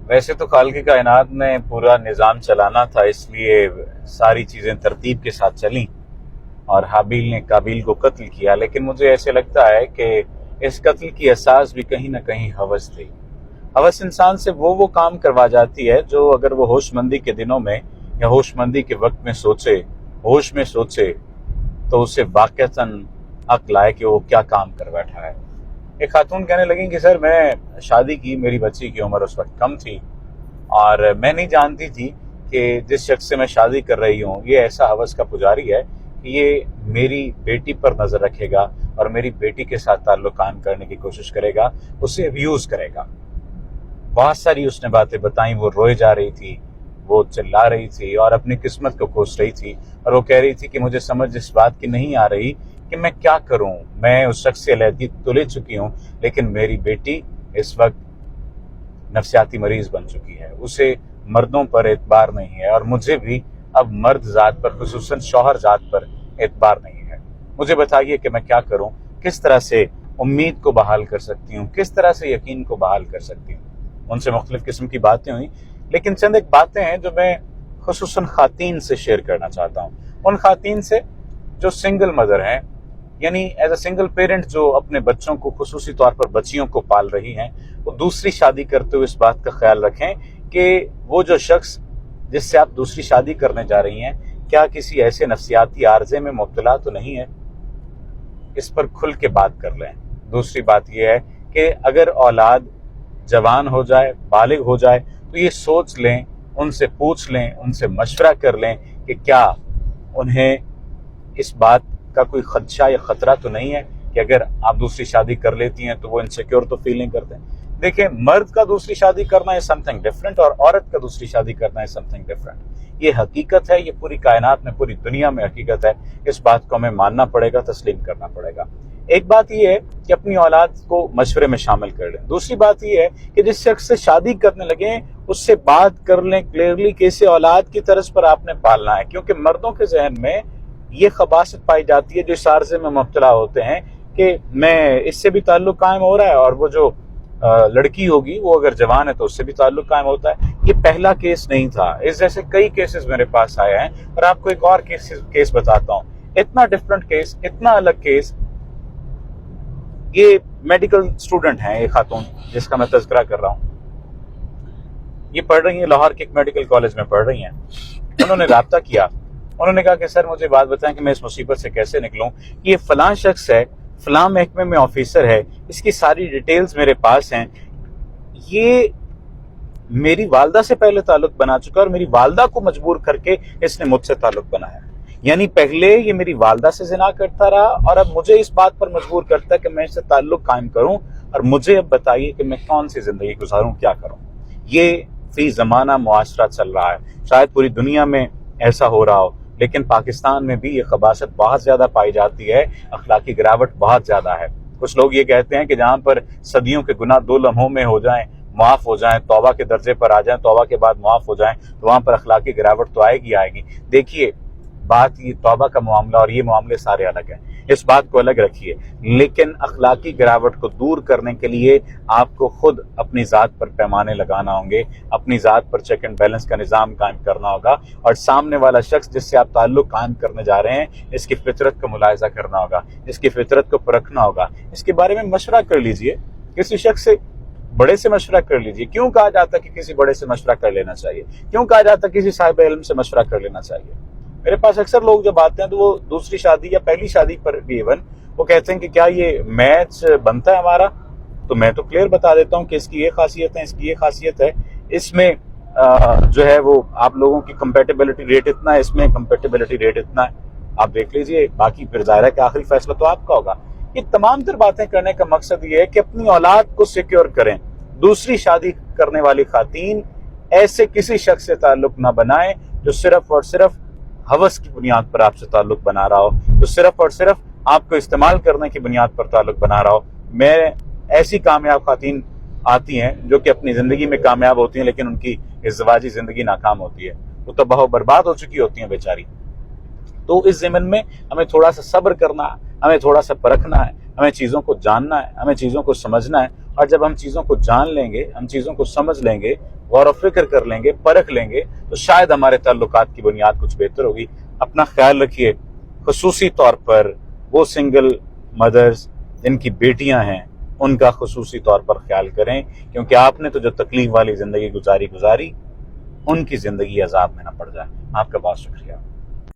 वैसे तो खालिक कायनात ने पूरा निज़ाम चलाना था, इसलिए सारी चीज़ें तरतीब के साथ चली और हाबिल ने काबिल को कत्ल किया। लेकिन मुझे ऐसे लगता है कि इस कत्ल की असास भी कहीं ना कहीं हवस थी। हवस इंसान से वो काम करवा जाती है जो अगर वो होशमंदी के दिनों में या होशमंदी के वक्त में सोचे, होश में सोचे, तो उसे वाक़तन अक्ल आए कि वो क्या काम कर बैठा है। एक खातून कहने लगी कि सर मैं शादी की, मेरी बच्ची की उम्र उस वक्त कम थी और मैं नहीं जानती थी कि जिस शख्स से मैं शादी कर रही हूँ ये ऐसा हवस का पुजारी है कि ये मेरी बेटी पर नज़र रखेगा और मेरी बेटी के साथ ताल्लुक कायम करने की कोशिश करेगा, उसे अब्यूज़ करेगा। बहुत सारी उसने बातें बताई। वो रोए जा रही थी, वो चिल्ला रही थी और अपनी किस्मत को कोस रही थी और वो कह रही थी कि मुझे समझ इस बात की नहीं आ रही कि मैं क्या करूं। मैं उस शख्स से अलहदगी तो ले चुकी हूं, लेकिन मेरी बेटी इस वक्त नफसियाती मरीज बन चुकी है, उसे मर्दों पर एतबार नहीं है और मुझे भी अब मर्द जात पर, खुसूसन शौहर जात पर एतबार नहीं है। मुझे बताइए कि मैं क्या करूं, किस तरह से उम्मीद को बहाल कर सकती हूँ, किस तरह से यकीन को बहाल कर सकती हूँ। उनसे मुख्तलिफ किस्म की बातें हुई, लेकिन चंद एक बातें हैं जो मैं खुसूसन खातीन से शेयर करना चाहता हूँ। उन खातीन से जो सिंगल मदर हैं, यानी एज अ सिंगल पेरेंट, जो अपने बच्चों को, खुसूसी तौर पर बच्चियों को पाल रही हैं, वो दूसरी शादी करते हुए इस बात का ख्याल रखें कि वो जो शख्स जिससे आप दूसरी शादी करने जा रही हैं क्या किसी ऐसे नफसियाती आर्जे में मुब्तला तो नहीं है। इस पर खुल के बात कर लें। दूसरी बात यह है कि अगर औलाद जवान हो जाए, बालिग हो जाए, तो ये सोच लें, उनसे पूछ लें, उनसे मशवरा कर लें कि क्या उन्हें इस बात का कोई खदशा या खतरा तो नहीं है कि अगर आप दूसरी शादी कर लेती हैं तो वो इनसिक्योर तो फील नहीं करते। देखिए, मर्द का दूसरी शादी करना है समथिंग डिफरेंट और औरत का दूसरी शादी करना है समथिंग डिफरेंट। ये हकीकत है, ये पूरी कायनात में, पूरी दुनिया में हकीकत है। इस बात को हमें मानना पड़ेगा, तस्लीम करना पड़ेगा। एक बात यह है कि अपनी औलाद को मशवरे में शामिल कर लें। दूसरी बात यह है कि जिस शख्स से शादी करने लगे उससे बात कर लें क्लियरली कि इसे औलाद की तरस पर आपने पालना है, क्योंकि मर्दों के जहन में ये खबासत पाई जाती है जो इस आर्जे में मुब्तला होते हैं कि मैं इससे भी ताल्लुक कायम हो रहा है और वो जो लड़की होगी वो अगर जवान है तो उससे भी ताल्लुक कायम होता है। ये पहला केस नहीं था, इस जैसे कई केसेस मेरे पास आए हैं और आपको एक और केस बताता हूँ। इतना डिफरेंट केस, इतना अलग केस। ये मेडिकल स्टूडेंट हैं, एक खातून जिसका मैं तज़किरा कर रहा हूँ। ये पढ़ रही हैं, लाहौर के एक मेडिकल कॉलेज में पढ़ रही हैं। उन्होंने राब्ता किया, उन्होंने कहा कि सर मुझे बात बताएं कि मैं इस मुसीबत से कैसे निकलूं। ये फलां शख्स है, फलां महकमे में ऑफिसर है, इसकी सारी डिटेल्स मेरे पास हैं। ये मेरी वालदा से पहले ताल्लुक बना चुका और मेरी वालदा को मजबूर करके इसने मुझसे ताल्लुक बनाया। यानी पहले ये मेरी वालदा से जिना करता रहा और अब मुझे इस बात पर मजबूर करता है कि मैं इससे ताल्लुक कायम करूं और मुझे अब बताइए कि मैं कौन सी जिंदगी गुजारूं, क्या करूं। ये फी जमाना मुआशरा चल रहा है। शायद पूरी दुनिया में ऐसा हो रहा हो, लेकिन पाकिस्तान में भी ये खबासत बहुत ज्यादा पाई जाती है, अखलाकी गिरावट बहुत ज्यादा है। कुछ लोग ये कहते हैं कि जहां पर सदियों के गुनाह 2 लम्हों में हो जाएं, माफ हो जाएं, तौबा के दर्जे पर आ जाएं, तौबा के बाद माफ हो जाएं, तो वहां पर अखलाकी गिरावट तो आएगी आएगी। देखिए, बात ये तौबा का मामला और ये मामले सारे अलग हैं, इस बात को अलग रखिए। लेकिन अखलाकी गिरावट को दूर करने के लिए आपको खुद अपनी ज़ात पर पैमाने लगाना होंगे, अपनी ज़ात पर चेक एंड बैलेंस का निज़ाम कायम करना होगा और सामने वाला शख्स जिससे आप ताल्लुक कायम करने जा रहे हैं, इसकी फितरत का मुलाहिजा करना होगा, इसकी फितरत को परखना होगा, इसके बारे में मशवरा कर लीजिए। किसी शख्स से, बड़े से मशवरा कर लीजिए। क्यों कहा जाता कि किसी बड़े से मशवरा कर लेना चाहिए? क्यों कहा जाता किसी साहिब इल्म से मशवरा कर लेना चाहिए? मेरे पास अक्सर लोग जब आते हैं तो वो दूसरी शादी या पहली शादी पर भी इवन वो कहते हैं कि क्या ये मैच बनता है हमारा? तो मैं तो क्लियर बता देता हूँ कि इसकी ये खासियत है, इसकी ये खासियत है, इसमें जो है वो आप लोगों की कंपेटिबिलिटी रेट इतना है, इसमें कंपेटिबिलिटी रेट इतना है, आप देख लीजिए। बाकी फिर जाहिर है कि आखिरी फैसला तो आपका होगा। ये तमाम तर बातें करने का मकसद ये है कि अपनी औलाद को सिक्योर करें। दूसरी शादी करने वाली खातीन ऐसे किसी शख्स से ताल्लुक ना बनाएं जो सिर्फ और सिर्फ हवस की बुनियाद पर आपसे ताल्लुक बना रहा हो, जो सिर्फ और सिर्फ आपको इस्तेमाल करने की बुनियाद पर ताल्लुक बना रहा हो। मैं ऐसी कामयाब खातीन आती हैं जो कि अपनी जिंदगी में कामयाब होती हैं, लेकिन उनकी इज़्वाजी जिंदगी नाकाम होती है, वो तबाह बर्बाद हो चुकी होती हैं बेचारी। तो इस ज़मीन में हमें थोड़ा सा सब्र करना है, हमें थोड़ा सा परखना है, हमें चीज़ों को जानना है, हमें चीज़ों को समझना है اور جب ہم چیزوں کو جان لیں گے، ہم چیزوں کو سمجھ لیں گے، غور و فکر کر لیں گے، پرکھ لیں گے، تو شاید ہمارے تعلقات کی بنیاد کچھ بہتر ہوگی۔ اپنا خیال رکھیے، خصوصی طور پر وہ سنگل مدرز جن کی بیٹیاں ہیں ان کا خصوصی طور پر خیال کریں، کیونکہ آپ نے تو جو تکلیف والی زندگی گزاری ان کی زندگی عذاب میں نہ پڑ جائے۔ آپ کا بہت شکریہ۔